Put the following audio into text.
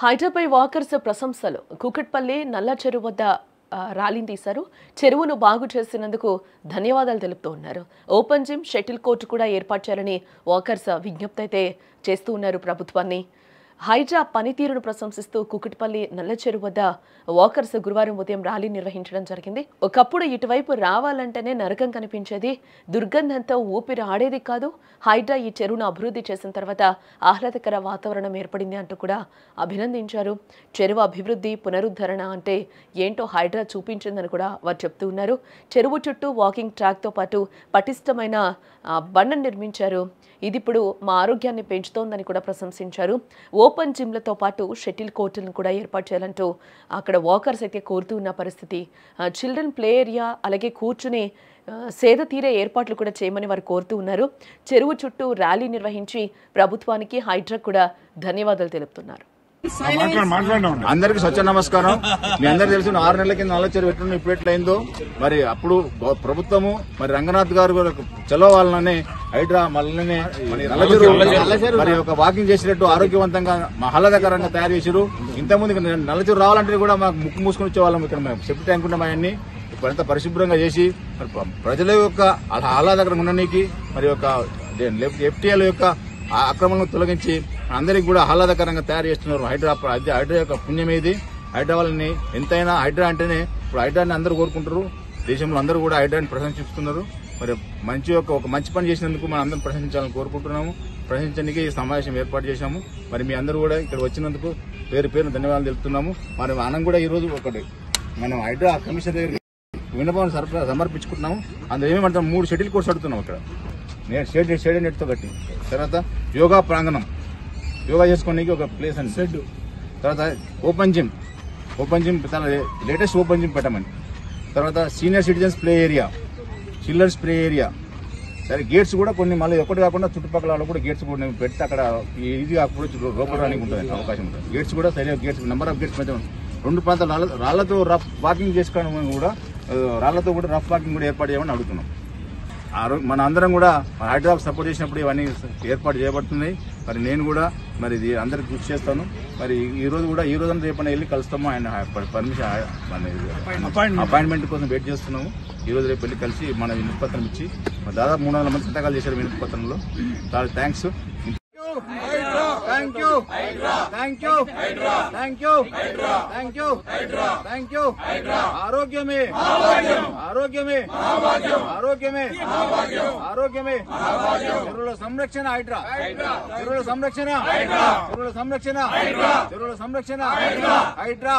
హైడ్రాపై walkers ప్రశంసలు. కూకట్పల్లి నల్ల చెరువు వద్ద ర్యాలీని తీశారు. చెరువును బాగు చేసినందుకు ధన్యవాదాలు తెలుపుతూ ఉన్నారు. ఓపెన్ జిమ్, షటిల్ కోర్టు కూడా ఏర్పాటు చేయాలని వాకర్స్ విజ్ఞప్తి అయితే చేస్తూ ఉన్నారు ప్రభుత్వాన్ని. హైడ్రా పనితీరును ప్రశంసిస్తూ కూకట్పల్లి నల్ల చెరువు వద్ద వాకర్స్ గురువారం ఉదయం ర్యాలీ నిర్వహించడం జరిగింది. ఒకప్పుడు ఇటువైపు రావాలంటేనే నరకం కనిపించేది, దుర్గంధంతో ఊపిరి ఆడేది కాదు. హైడ్రా ఈ చెరువును అభివృద్ధి చేసిన తర్వాత ఆహ్లాదకర వాతావరణం ఏర్పడింది అంటూ కూడా అభినందించారు. చెరువు అభివృద్ధి, పునరుద్ధరణ అంటే ఏంటో హైడ్రా చూపించిందని కూడా వారు చెప్తూ ఉన్నారు. చెరువు చుట్టూ వాకింగ్ ట్రాక్తో పాటు పటిష్టమైన బండను నిర్మించారు. ఇది ఇప్పుడు మా ఆరోగ్యాన్ని పెంచుతోందని కూడా ప్రశంసించారు. ఓపెన్ జిమ్లతో పాటు షటిల్ కోర్టులను కూడా ఏర్పాటు చేయాలంటూ అక్కడ వాకర్స్ అయితే కోరుతూ ఉన్న పరిస్థితి. చిల్డ్రన్ ప్లే ఏరియా, అలాగే కూర్చుని సేద తీరే ఏర్పాట్లు కూడా చేయమని వారు కోరుతూ ఉన్నారు. చెరువు చుట్టూ ర్యాలీ నిర్వహించి ప్రభుత్వానికి హైడ్రా కూడా ధన్యవాదాలు తెలుపుతున్నారు. అందరికి స్వచ్ఛ నమస్కారం. మీ అందరికి తెలుసు 6 నెలల కింద నల్ల చెరువు ఎట్లున్నా ఇప్పుడు ఎట్లయిందో, మరి అప్పుడు ప్రభుత్వము మరి రంగనాథ్ గారు చలవాలని హైడ్రా మళ్ళీ నల్ల చెరువు మరి ఒక వాకింగ్ చేసినట్టు ఆరోగ్యవంతంగా ఆహ్లాదకరంగా తయారు చేశారు. ఇంతకుముందు నల్ల చెరువు రావాలంటే కూడా మాకు ముక్కు మూసుకొని వచ్చేవాళ్ళం. ఇక్కడ మేము సెప్టి ట్యాంక్ ఉన్నాం, అవన్నీ ఇప్పుడంత పరిశుభ్రంగా చేసి ప్రజల యొక్క ఆహ్లాదకరంగా ఉండడానికి మరి ఒక ఎఫ్టీఎల్ యొక్క ఆక్రమణను తొలగించి అందరికి కూడా ఆహ్లాదకరంగా తయారు చేస్తున్నారు. హైడ్రా యొక్క పుణ్యమేది. హైడ్రా వాళ్ళని ఎంతైనా హైడ్రా అంటేనే ఇప్పుడు హైడ్రాని అందరూ కోరుకుంటారు. దేశంలో అందరూ కూడా హైడ్రాని ప్రశంసిస్తున్నారు. మరి ఒక మంచి పని చేసినందుకు మనం అందరం ప్రశంసించాలని కోరుకుంటున్నాము. ప్రశంసించడానికి ఈ సమావేశం ఏర్పాటు చేశాము. మరి మీ అందరూ కూడా ఇక్కడ వచ్చినందుకు పేరు ధన్యవాదాలు తెలుపుతున్నాము. మరి మనం కూడా ఈ రోజు మనం హైడ్రా కమిషనర్ దగ్గర విన్నపం సమర్పించుకుంటున్నాము. అందులో ఏమేమంటాం, 3 షటిల్ కోర్ట్స్ అడుగుతున్నాం. అక్కడ షేడ్ నెట్తో కట్టి, తర్వాత యోగా ప్రాంగణం, యోగా చేసుకోవడానికి ఒక ప్లేస్ అండి, షెడ్, తర్వాత ఓపెన్ జిమ్ చాలా లేటెస్ట్ ఓపెన్ జిమ్ పెట్టమని, తర్వాత senior citizens play area, children's play area, సరే గేట్స్ కూడా కొన్ని మళ్ళీ ఒకటి కాకుండా చుట్టుపక్కల కూడా గేట్స్ కూడా పెడితే అక్కడ ఇది కాకపోతే లోపల రానికి ఉంటుంది అవకాశం ఉంటుంది. గేట్స్ కూడా సరైన గేట్స్, నెంబర్ ఆఫ్ గేట్స్ పెంచడం. 2 ప్రాంతాలు రాళ్లతో రఫ్ వాకింగ్ చేసుకోవడం కూడా, రాళ్లతో కూడా రఫ్ వాకింగ్ కూడా ఏర్పాటు చేయమని అడుగుతున్నాం. మన అందరం కూడా హైడ్రాకు సపోర్ట్ చేసినప్పుడు ఇవన్నీ ఏర్పాటు చేయబడుతున్నాయి. మరి నేను కూడా మరి ఇది అందరికి కృషి చేస్తాను. మరి ఈ రోజు రేపైనా వెళ్ళి కలుస్తాము. ఆయన పర్మిషన్ అపాయింట్మెంట్ కోసం వెయిట్ చేస్తున్నాము. ఈ రోజు రేపు వెళ్ళి కలిసి మన వినతిపత్రం ఇచ్చి దాదాపు 300 మంది సంతకాలు చేశారు వినతిపత్రంలో. చాలా థ్యాంక్స్. Thank you. ఆరోగ్యమే చెరువుల సంరక్షణ హైడ్రా, చెరువుల సంరక్షణ హైడ్రా.